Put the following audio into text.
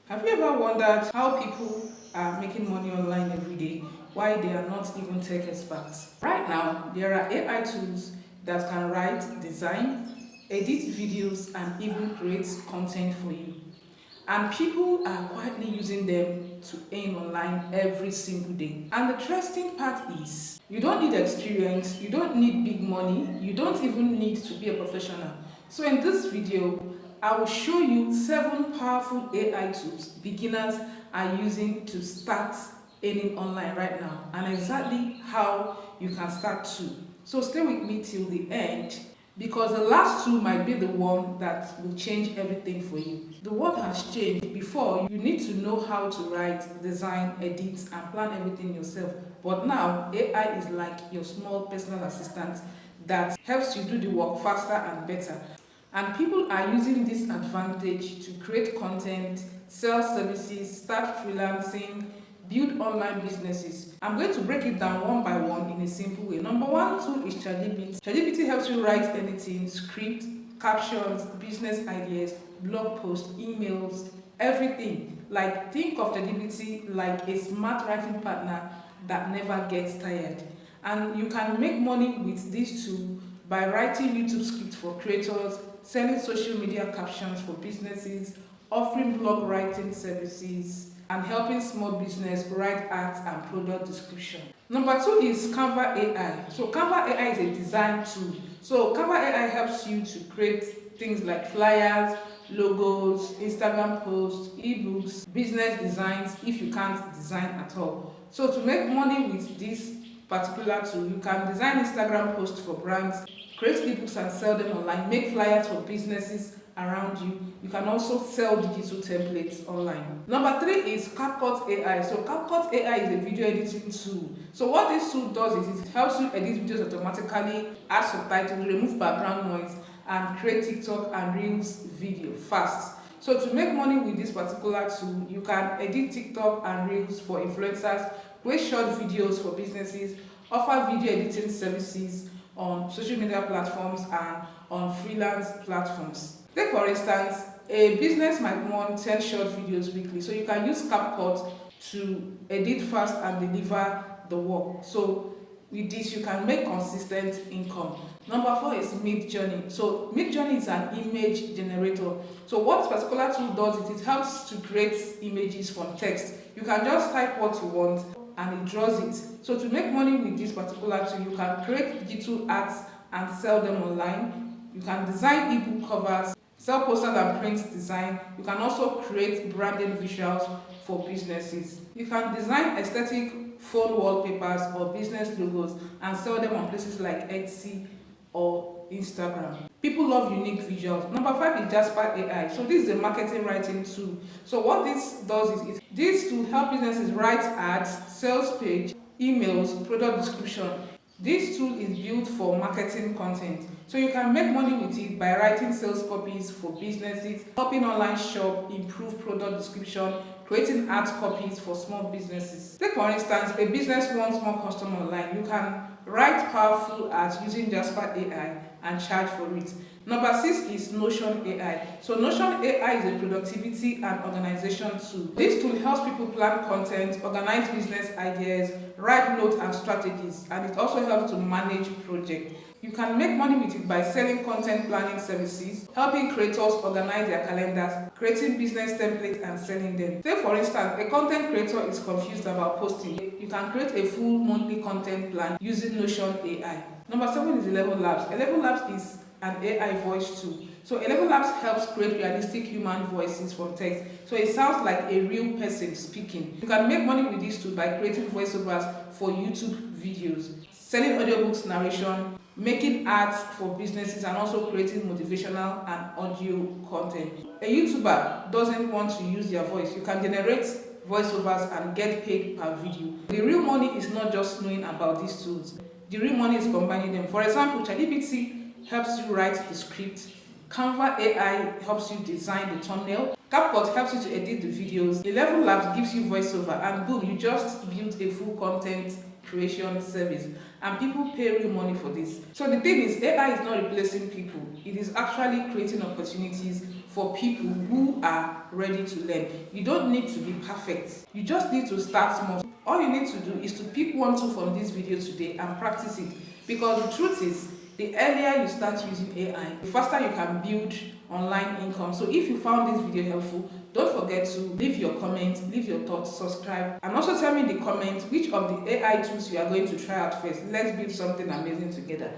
Have you ever wondered how people are making money online every day, why they are not even tech experts? Right now, there are AI tools that can write, design, edit videos, and even create content for you. And people are quietly using them to earn online every single day. And the interesting part is, you don't need experience, you don't need big money, you don't even need to be a professional. So in this video, I will show you 7 powerful AI tools beginners are using to start earning online right now, and exactly how you can start too. So stay with me till the end, because the last two might be the one that will change everything for you. The world has changed. Before, you need to know how to write, design, edit, and plan everything yourself. But now, AI is like your small personal assistant that helps you do the work faster and better. And people are using this advantage to create content, sell services, start freelancing, build online businesses. I'm going to break it down one by one in a simple way. Number one tool is ChatGPT. ChatGPT helps you write anything, script, captions, business ideas, blog posts, emails, everything. Like, think of ChatGPT like a smart writing partner that never gets tired. And you can make money with this tool by writing YouTube scripts for creators, selling social media captions for businesses, offering blog writing services, and helping small business write ads and product description. Number two is Canva AI. So Canva AI is a design tool. So Canva AI helps you to create things like flyers, logos, Instagram posts, ebooks, business designs if you can't design at all. So to make money with this particular tool, you can design Instagram posts for brands, create ebooks and sell them online, make flyers for businesses around you. You can also sell digital templates online. Number three is CapCut AI. So CapCut AI is a video editing tool. So what this tool does is it helps you edit videos automatically, add subtitles, remove background noise, and create TikTok and Reels video fast. So to make money with this particular tool, you can edit TikTok and Reels for influencers, create short videos for businesses, offer video editing services on social media platforms and on freelance platforms. Take for instance, a business might want 10 short videos weekly, so you can use CapCut to edit fast and deliver the work. So with this, you can make consistent income. Number four is Midjourney. So Midjourney is an image generator. So what this particular tool does is it helps to create images from text. You can just type what you want and it draws it. So to make money with this particular tool, you can create digital arts and sell them online. You can design ebook covers, sell posters and print design. You can also create branding visuals for businesses. You can design aesthetic phone wallpapers or business logos and sell them on places like Etsy or Instagram. People love unique visuals. Number five is Jasper AI. So this is a marketing writing tool. So what this does is this tool help businesses write ads, sales page, emails, product description. This tool is built for marketing content. So you can make money with it by writing sales copies for businesses, helping online shop improve product description, creating ad copies for small businesses. Take for instance, a business wants more customers online. You can write powerful ads using Jasper AI and charge for it. Number six is Notion AI. So Notion AI is a productivity and organization tool. This tool helps people plan content, organize business ideas, write notes and strategies, and it also helps to manage projects. You can make money with it by selling content planning services, helping creators organize their calendars, creating business templates and selling them. Say for instance, a content creator is confused about posting. You can create a full monthly content plan using Notion AI. Number seven is 11 Labs. 11 Labs is an AI voice tool. So 11 Labs helps create realistic human voices from text. So it sounds like a real person speaking. You can make money with this tool by creating voiceovers for YouTube videos, selling audiobooks narration, making ads for businesses, and also creating motivational and audio content. A YouTuber doesn't want to use their voice. You can generate voiceovers and get paid per video. The real money is not just knowing about these tools. The real money is combining them. For example, ChatGPT helps you write the script. Canva AI helps you design the thumbnail. CapCut helps you to edit the videos. 11 Labs gives you voiceover, and boom, you just built a full content creation service, and people pay real money for this. So the thing is, AI is not replacing people. It is actually creating opportunities for people who are ready to learn. You don't need to be perfect. You just need to start small. All you need to do is to pick one tool from this video today and practice it, because the truth is, the earlier you start using AI, the faster you can build online income. So if you found this video helpful, don't forget to leave your comments, leave your thoughts, subscribe, and also tell me in the comments which of the AI tools you are going to try out first. Let's build something amazing together.